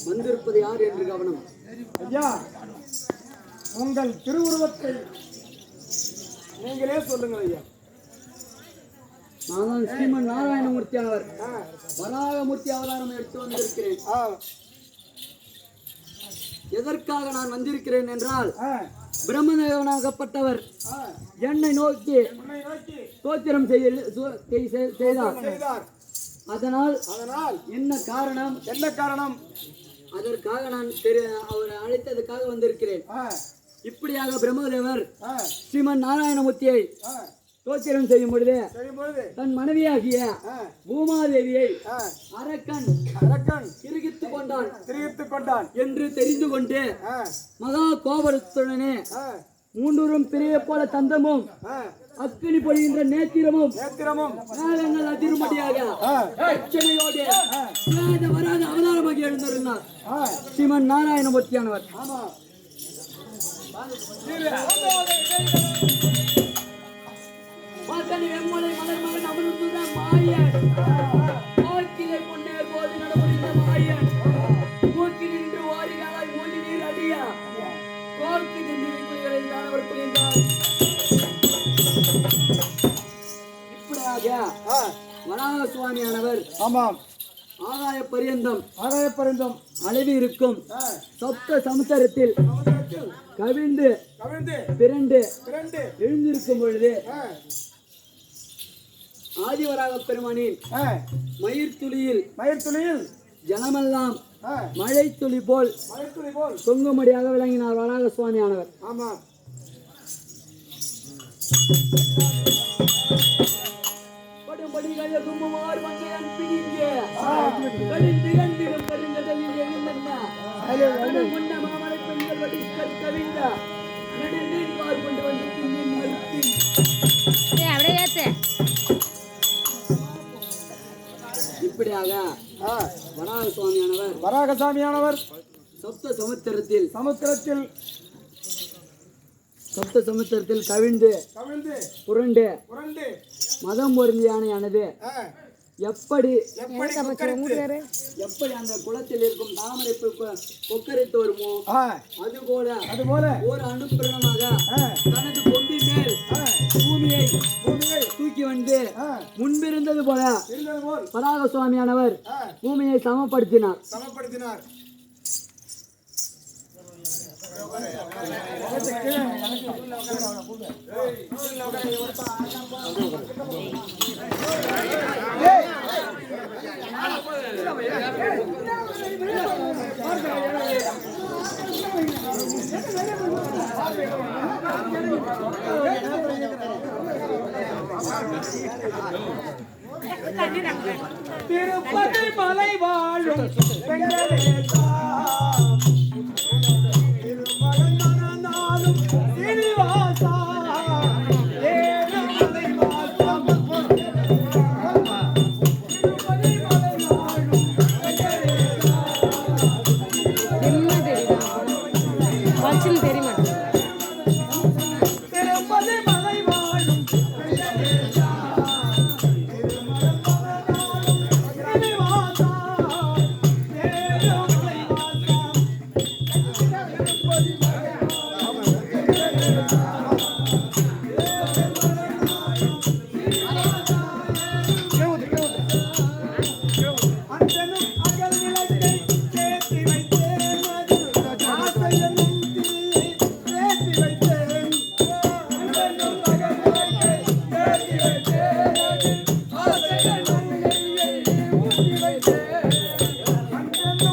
வந்திருப்பது யார் என்று கவனம். ஐயா, உங்கள் திருவுருவத்தை நீங்களே சொல்லுங்கள் ஐயா. நான் ஸ்ரீமன் நாராயணமூர்த்தி அவர் வராகமூர்த்தி அவதாரம் எடுத்து வந்திருக்கிறேன். எதற்காக நான் வந்திருக்கிறேன் என்றால், பிரம்மதேவனாகப்பட்டவர் என்னை நோக்கி ஸ்தோத்திரம் செய்தார். அதனால் என்ன காரணம் அதற்காக நான் அவரை அழைத்ததுக்காக வந்திருக்கிறேன். இப்படியாக பிரம்மதேவர் ஸ்ரீமன் நாராயணமூர்த்தியை ஸ்தோத்திரம் செய்யும் பொழுது தன் மனைவியாகிய பூமாதேவியை அரக்கன் கிறுகித்துக் கொண்டான் என்று தெரிந்து கொண்டு மகா கோபத்துடனே மூன்றும் பிறையை போல தந்தமும் அக்கினி பொழிகின்ற நேத்திரமும் மேகங்கள் அதிருமடியாக பிரச்சனையோடு வராத அவதாரமாக எழுந்திருந்தார் ஸ்ரீமன் நாராயணமூர்த்தியானவர். வெம்மலை மலர் மகன் அமர்ந்துதான் மாயன் போக்கிலை பொன்னே போது நடமுடிந்த மாயன் மூக்கி நின்று ஓரிகாலாய் மூலி நீர் அடிய கோர்க்கு நின்று குளிகளை தானவர் புரிந்தார். இப்படியாக வராக சுவாமியானவர் ஆகாய பரியந்தம் அளவி இருக்கும் சப்த சமுத்திரத்தில் கவிழ்ந்து பிறண்டு எழுந்திருக்கும் பொழுது ஆதிவராக பெருமானின் மயிர்த்துளியில் ஜனமெல்லாம் மழை துளி போல் தொங்கும்படியாக விளங்கினார் வராக சுவாமியானவர். இப்படியாக வராக சுவாமியானவர் சப்த சமுத்திரத்தில் கவிழ்ந்து புரண்டு மதம் பொருந்திய யானையானது எப்படி அந்த குளத்தில் இருக்கும் தாமரை கொக்கரித்து வருமோ அதுபோல ஒரு அனுப்பிரணமாக தனது கொம்பின் மேல் பூமியை தூக்கி வந்து முன்பிருந்தது போல வராக சுவாமியானவர் பூமியை சமப்படுத்தினார். திருப்பதி மலை வாழும்